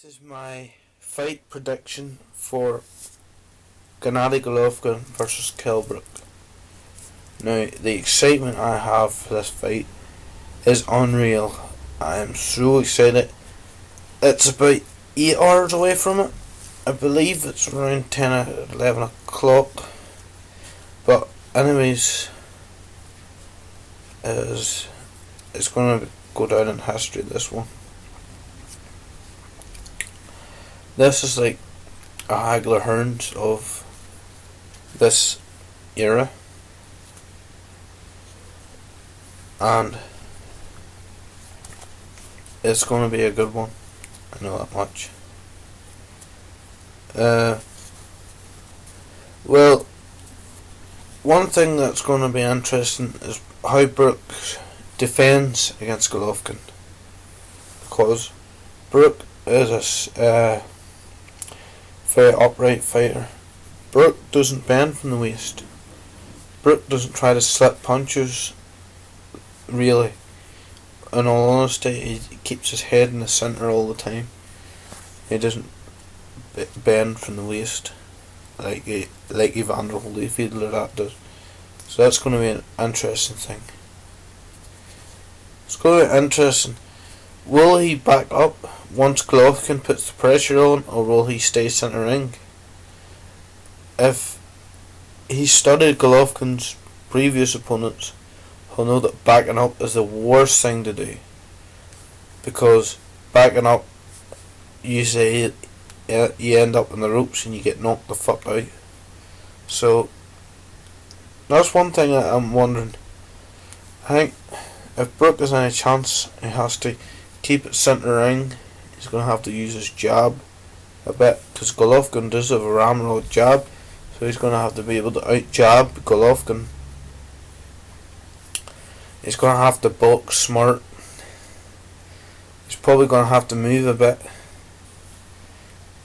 This is my fight prediction for Gennady Golovkin versus Kell Brook. Now, the excitement I have for this fight is unreal. I am so excited. It's about 8 hours away from it. I believe it's around 10 or 11 o'clock. But anyways, it's going to go down in history, this one. This is like a Hagler Hearns of this era, and it's going to be a good one. I know that much. Well, one thing that's going to be interesting is how Brook defends against Golovkin, because Brook is a very upright fighter. Brook doesn't bend from the waist. Brook doesn't try to slip punches, really. In all honesty, he keeps his head in the centre all the time. He doesn't bend from the waist like Evander Holyfield or that does. So that's going to be an interesting thing. It's going to be interesting. Will he back up once Golovkin puts the pressure on, or will he stay centre ring? If he studied Golovkin's previous opponents, he'll know that backing up is the worst thing to do, because backing up, you end up in the ropes and you get knocked the fuck out. So that's one thing I'm wondering. I think if Brook has any chance, he has to keep it centre ring. He's going to have to use his jab a bit, because Golovkin does have a ramrod jab, so he's going to have to be able to out jab Golovkin. He's going to have to box smart. He's probably going to have to move a bit.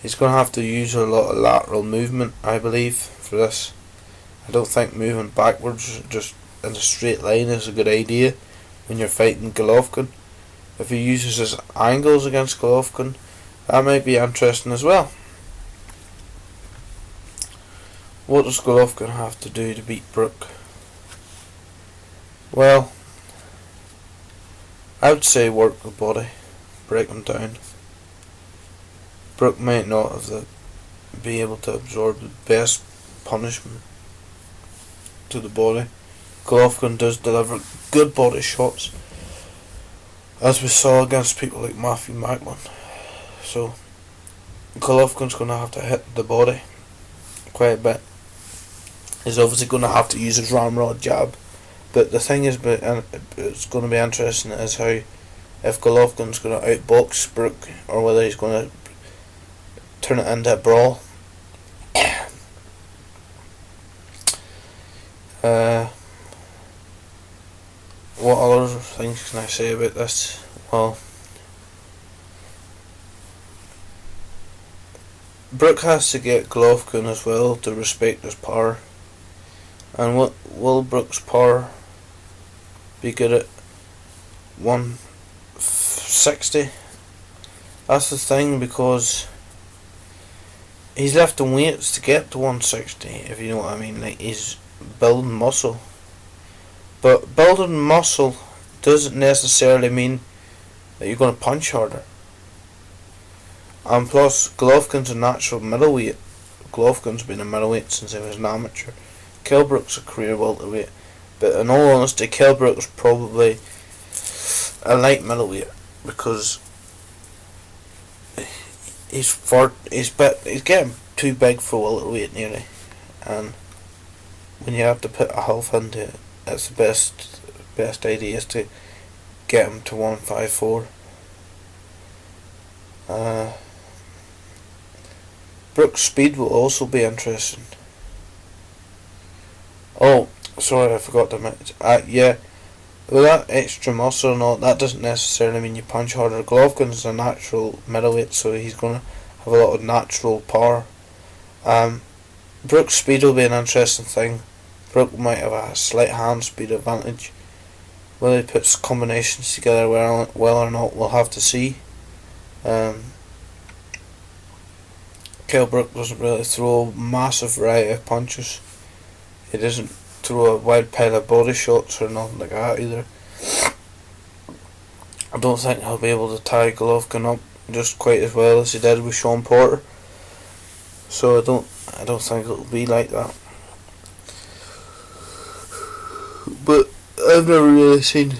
He's going to have to use a lot of lateral movement, I believe, for this. I don't think moving backwards just in a straight line is a good idea when you're fighting Golovkin. If he uses his angles against Golovkin, that might be interesting as well. What does Golovkin have to do to beat Brook? Well, I would say work the body, break him down. Brook might not be able to absorb the best punishment to the body. Golovkin does deliver good body shots, as we saw against people like Matthew Macklin. So Golovkin's going to have to hit the body quite a bit. He's obviously going to have to use his ramrod jab. But the thing is, it's going to be interesting is how, if Golovkin's going to outbox Brook, or whether he's going to turn it into a brawl. What other things can I say about this? Well, Brook has to get Golovkin as well to respect his power. And what will Brook's power be good at? 160? That's the thing, because he's lifting weights to get to 160, if you know what I mean. Like, he's building muscle. But building muscle doesn't necessarily mean that you're going to punch harder. And plus, Golovkin's a natural middleweight. Golovkin's been a middleweight since he was an amateur. Kell Brook's a career welterweight. But in all honesty, Kell Brook's probably a light middleweight, because he's getting too big for welterweight nearly. And when you have to put a half into it, that's the best idea is to get him to 154. Brook's speed will also be interesting. Oh, sorry, I forgot to mention. Yeah, with that extra muscle and all, that doesn't necessarily mean you punch harder. Golovkin's a natural middleweight, so he's going to have a lot of natural power. Brook's speed will be an interesting thing. Brook might have a slight hand speed advantage. Whether he puts combinations together well or not, we'll have to see. Kell Brook doesn't really throw a massive variety of punches. He doesn't throw a wide pile of body shots or nothing like that either. I don't think he'll be able to tie Golovkin up just quite as well as he did with Sean Porter. So I don't think it'll be like that. But I've never really seen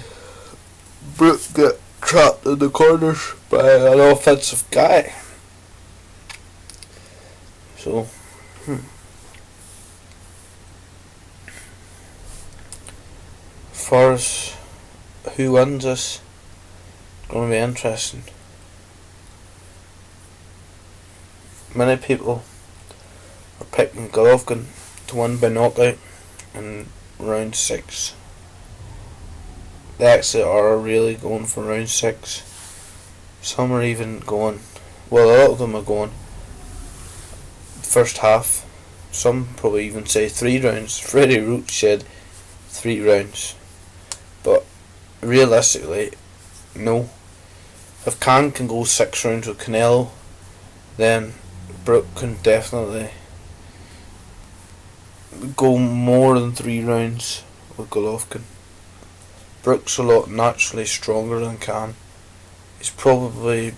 Brook get trapped in the corners by an offensive guy. So, as far as who wins this, it's going to be interesting. Many people are picking Golovkin to win by knockout in round 6. They actually are really going for round 6. Some are even going, well, a lot of them are going first half. Some probably even say 3 rounds. Freddie Roach said 3 rounds. But realistically, no. If Khan can go 6 rounds with Canelo, then Brook can definitely go more than 3 rounds with Golovkin. Brook's a lot naturally stronger than Khan. He's probably,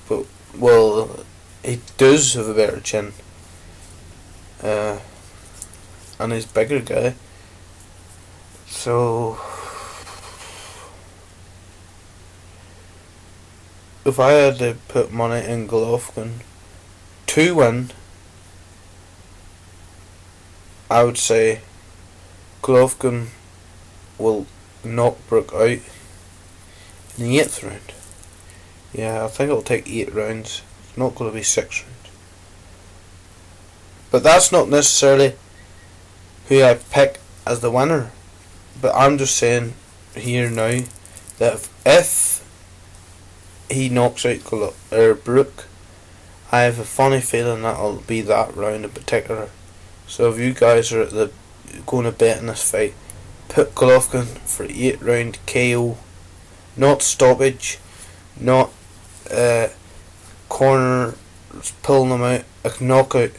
he does have a better chin. And he's a bigger guy. So, if I had to put money in Golovkin to win, I would say Golovkin will knock Brook out in the 8th round. Yeah, I think it'll take 8 rounds. It's not going to be 6 rounds. But that's not necessarily who I pick as the winner. But I'm just saying here now that if he knocks out Brook, I have a funny feeling that it'll be that round in particular. So if you guys are going to bet in this fight, put Golovkin for 8 round KO, not stoppage, not corner pulling him out, a knockout.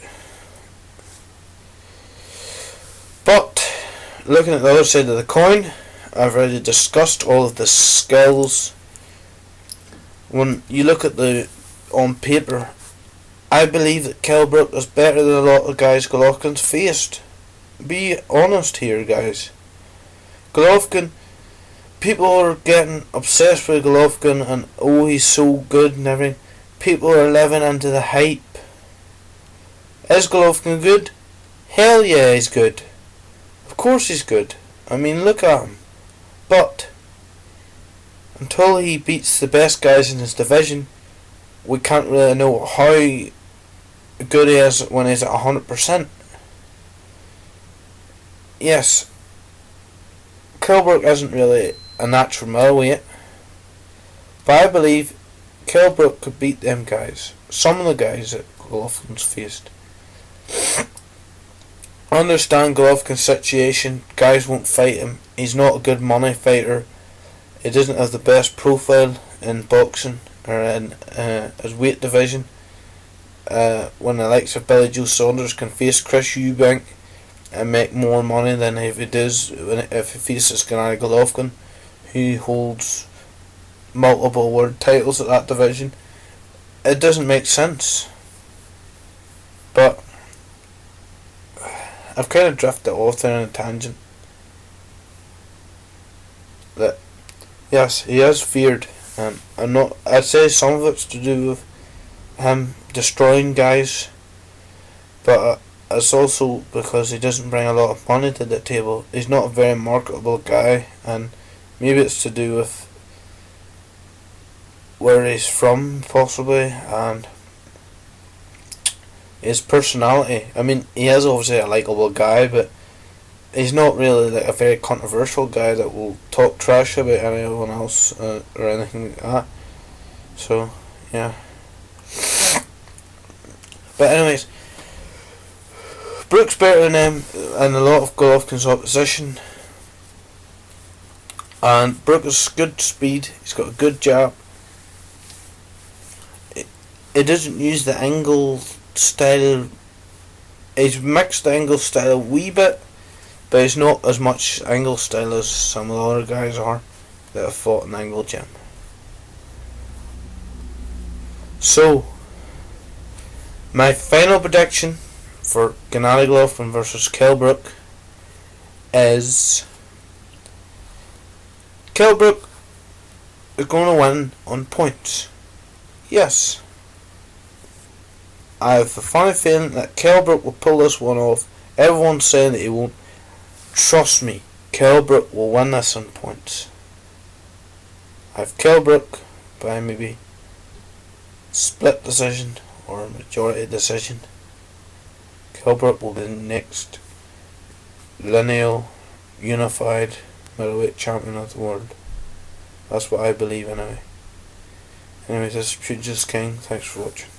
But looking at the other side of the coin, I've already discussed all of the skills. When you look at on paper, I believe that Kell Brook is better than a lot of guys Golovkin's faced. Be honest here, guys. Golovkin, people are getting obsessed with Golovkin and he's so good and everything. People are living into the hype. Is Golovkin good? Hell yeah, he's good. Of course he's good. I mean, look at him. But until he beats the best guys in his division, we can't really know how good he is when he's at 100%. Yes, Kell Brook isn't really a natural middleweight, but I believe Kell Brook could beat them guys. Some of the guys that Golovkin's faced. I understand Golovkin's situation. Guys won't fight him. He's not a good money fighter. He doesn't have the best profile in boxing or in his weight division. When the likes of Billy Joe Saunders can face Chris Eubank and make more money than if he does if he faces Gennady Golovkin, who holds multiple world titles at that division. It doesn't make sense. But I've kind of drifted off there on a tangent. That yes, he is feared. I'd say some of it's to do with him destroying guys, but it's also because he doesn't bring a lot of money to the table. He's not a very marketable guy, and maybe it's to do with where he's from, possibly, and his personality. I mean, he is obviously a likeable guy, but he's not really like a very controversial guy that will talk trash about anyone else or anything like that. So, yeah. But anyways, Brook's better than him and a lot of Golovkin's opposition. And Brook has good speed. He's got a good jab. He doesn't use the angle style He's mixed angle style a wee bit, but he's not as much angle style as some of the other guys are that have fought in angle gym. So, my final prediction for Gennady Golovkin versus Kell Brook is Kell Brook is going to win on points. Yes. I have a funny feeling that Kell Brook will pull this one off. Everyone's saying that he won't. Trust me, Kell Brook will win this on points. I have Kell Brook by maybe split decision or majority decision. Kell Brook will be the next lineal, unified middleweight champion of the world. That's what I believe anyway. Anyways, this is Pugilist King. Thanks for watching.